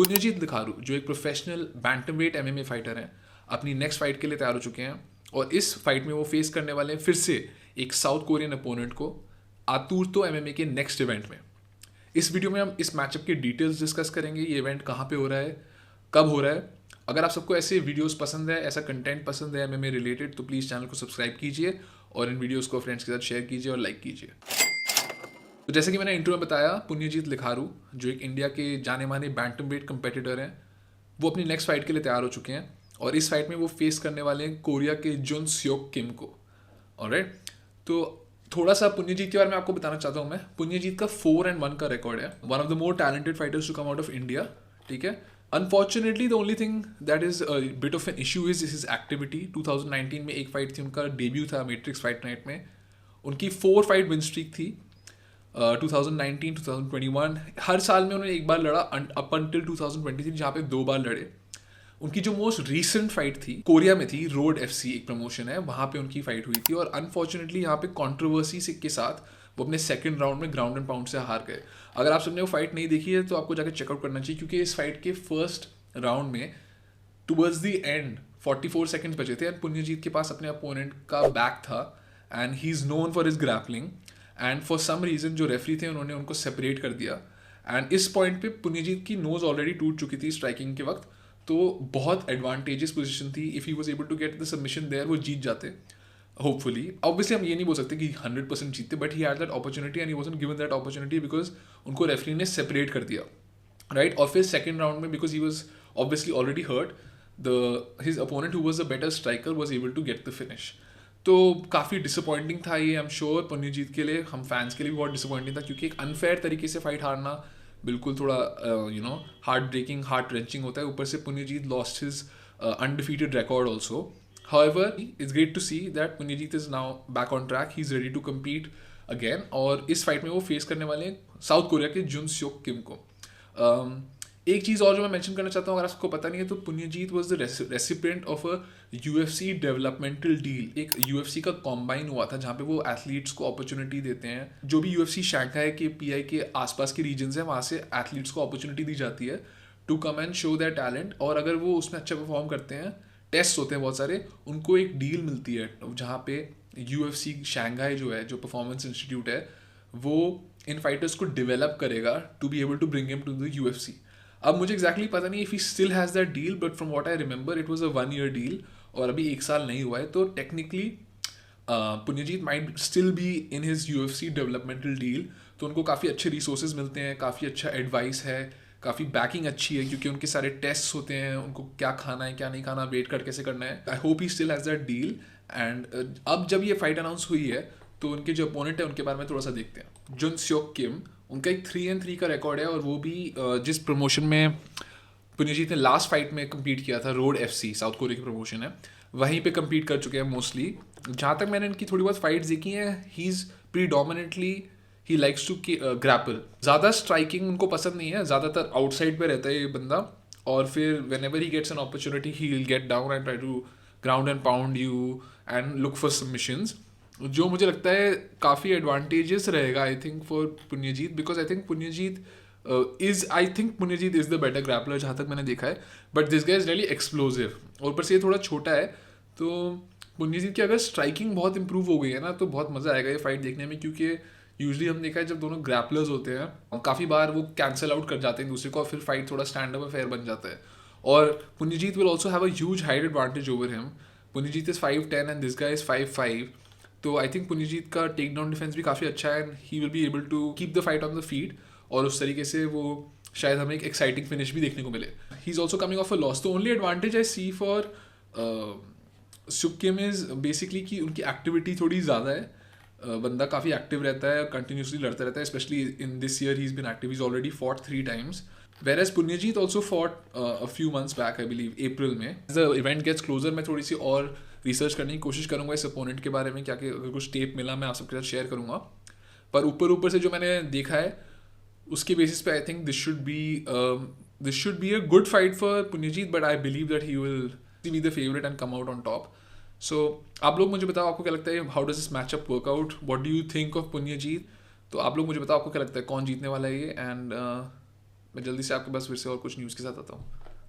पुण्यजीत लिखारू जो एक professional bantamweight MMA fighter हैं, अपनी नेक्स्ट फाइट के लिए तैयार हो चुके हैं और इस फाइट में वो फेस करने वाले हैं फिर से एक साउथ कोरियन अपोनेंट को आतुरतो एमएमए के नेक्स्ट इवेंट में। इस वीडियो में हम इस मैचअप के डिटेल्स डिस्कस करेंगे, ये इवेंट कहाँ पे हो रहा है, कब हो रहा है। अगर आप सबको ऐसे वीडियोस पसंद है, ऐसा कंटेंट पसंद है एमएमए रिलेटेड, तो प्लीज़ चैनल को सब्सक्राइब कीजिए और इन वीडियोस को फ्रेंड्स के साथ शेयर कीजिए और लाइक कीजिए। तो जैसे कि मैंने इंट्रो में बताया, पुण्यजीत लिखारू जो एक इंडिया के जाने माने बैंटमवेट कंपेटिटर हैं, वो अपनी नेक्स्ट फाइट के लिए तैयार हो चुके हैं और इस फाइट में वो फेस करने वाले हैं कोरिया के जुन स्योक किम को। ऑलराइट, तो थोड़ा सा पुण्यजीत के बारे में आपको बताना चाहता हूँ मैं। पुण्यजीत का 4-1 का रिकॉर्ड है, one of the more talented fighters to come out of India. ठीक है, unfortunately the only thing that is bit of an issue is his activity. 2019 में एक फाइट थी, उनका डेब्यू था मैट्रिक्स फाइट नाइट में। उनकी 4 फाइट विन स्ट्रीक थी 2019, 2021। हर साल में उन्होंने एक बार लड़ा अप अंटिल 2023 जहाँ पे 2 बार लड़े। उनकी जो मोस्ट रीसेंट फाइट थी कोरिया में थी, रोड एफसी एक प्रमोशन है, वहाँ पे उनकी फाइट हुई थी और अनफॉर्चुनेटली यहाँ पे कंट्रोवर्सी के साथ वो अपने सेकंड राउंड में ग्राउंड एंड पाउंड से हार गए। अगर आप सबने वो फाइट नहीं देखी है तो आपको जाकर चेकआउट करना चाहिए, क्योंकि इस फाइट के फर्स्ट राउंड में टुवर्ड्स द एंड 44 सेकंड्स बचे थे एंड पुण्यजीत के पास अपने अपोनेंट का बैक था and he is known for his grappling and for some reason जो रेफरी थे उन्होंने उनको सेपरेट कर दिया। एंड इस पॉइंट पे पुण्यजीत की नोज ऑलरेडी टूट चुकी थी स्ट्राइकिंग के वक्त, तो बहुत एडवांटेजेस पोजीशन थी। If he was able to get the submission there, वो जीत जाते होपफुली। ऑब्वियसली हम ये नहीं बोल सकते कि 100% जीतते, but he had that opportunity and he wasn't given that opportunity because उनको रेफरी ने सेपरेट कर दिया, राइट। और फिर सेकंड राउंड में because he was obviously already hurt, his opponent who was a better striker was able to get the finish. तो काफ़ी disappointing था ये, आई एम श्योर पुण्यजीत के लिए, हम फैंस के लिए भी बहुत डिसअपॉइंटिंग था, क्योंकि एक अनफेयर तरीके से फाइट हारना बिल्कुल थोड़ा हार्ट ब्रेकिंग, हार्ट रेंचिंग होता है। ऊपर से Punyajit lost his undefeated record also. However, it's great to see that Punyajit is now back on track. He's ready to compete again. और इस फाइट में वो फेस करने वाले हैं साउथ कोरिया के जुन स्योक किम को। एक चीज़ और जो मैं मेंशन करना चाहता हूँ, अगर आपको पता नहीं है, तो Punyajit was the recipient of a UFC developmental deal. एक यूएफसी का कॉम्बाइन हुआ था जहाँ पे वो एथलीट्स को अपॉर्चुनिटी देते हैं। जो भी यूएफसी शंघाई के पीआई के आसपास के रीजन्स हैं, वहाँ से एथलीट्स को अपॉर्चुनिटी दी जाती है to come and show their talent, और अगर वो उसमें अच्छा परफॉर्म करते हैं, टेस्ट होते हैं बहुत सारे, उनको एक डील मिलती है जहाँ पे यूएफसी शंघाई जो है, जो परफॉर्मेंस इंस्टीट्यूट है, वो इन फाइटर्स को डेवलप करेगा to be able to bring him to the UFC. अब मुझे एक्जैक्टली पता नहीं if he still has that deal, but from what I remember it was a 1 year deal और अभी 1 साल नहीं हुआ है। तो technically Punyajit might still be in his UFC developmental deal, तो उनको काफ़ी अच्छे रिसोर्सेज मिलते हैं, काफ़ी अच्छा एडवाइस है, काफ़ी बैकिंग अच्छी है, क्योंकि उनके सारे टेस्ट होते हैं, उनको क्या खाना है क्या नहीं खाना, वेट कट कैसे करना है। I hope he still has that deal. And अब जब ये फाइट अनाउंस हुई है तो उनके जो अपोनेंट है उनके बारे में थोड़ा सा देखते हैं। जुन स्योक किम, उनका एक 3-3 का रिकॉर्ड है और वो भी जिस प्रमोशन में पुण्यजीत ने लास्ट फाइट में कम्पीट किया था, रोड एफसी साउथ कोरिया की प्रमोशन है, वहीं पे कम्पीट कर चुके हैं मोस्टली। जहाँ तक मैंने इनकी थोड़ी बहुत फाइट्स देखी हैं, he is predominantly he likes to grapple. ज़्यादा स्ट्राइकिंग उनको पसंद नहीं है, ज़्यादातर आउटसाइड पे रहता है ये बंदा, और फिर whenever he gets an opportunity he will get down and try to ground and pound you and look for submissions, जो मुझे लगता है काफ़ी एडवांटेजेस रहेगा I think for Punyajit, because I think Punyajit Punyajit is the better grappler जहाँ तक मैंने देखा है, but this guy is really explosive. और ऊपर से ये थोड़ा छोटा है, तो पुण्यजीत की अगर स्ट्राइकिंग बहुत इंप्रूव हो गई है ना, तो बहुत मज़ा आएगा ये फाइट देखने में, क्योंकि यूजली हम देखा है जब दोनों ग्रैपलर्स होते हैं काफ़ी बार वो कैंसिल आउट कर जाते हैं दूसरे को और फिर फाइट थोड़ा स्टैंड अप अफेयर बन जाता है। और Punyajit will also have a huge height advantage over him. Punyajit is 5'10" and this guy is 5'5", तो आई थिंक पुण्यजीत का टेक डाउन डिफेंस भी काफ़ी अच्छा है and he will be able to keep the fight on the feet, और उस तरीके से वो शायद हमें एक एक्साइटिंग फिनिश भी देखने को मिले। He is also coming off a loss. The only advantage I see for Sukim is basically कि उनकी एक्टिविटी थोड़ी ज़्यादा है, बंदा काफ़ी एक्टिव रहता है, कंटिन्यूसली लड़ता रहता है, specially in this year he is been active, he is already fought 3 times, whereas Punyajit also fought a few months back, I believe April में। द इवेंट गेट्स क्लोजर मैं थोड़ी सी और रिसर्च करने की कोशिश करूँगा इस अपोनेंट के बारे में, क्या कि अगर कुछ टेप मिला मैं आप सबके साथ शेयर करूँगा, पर ऊपर से जो मैंने देखा है उसके बेसिस पे I think this should be a good fight for Punyajit, but I believe that he will be the favourite and come out on top. So आप लोग मुझे बताओ आपको क्या लगता है, how does this matchup work out, what do you think of Punyajit. तो आप लोग मुझे बताओ आपको क्या लगता है कौन जीतने वाला है ये, एंड मैं जल्दी से आपके पास फिर से और कुछ न्यूज़ के साथ आता हूँ।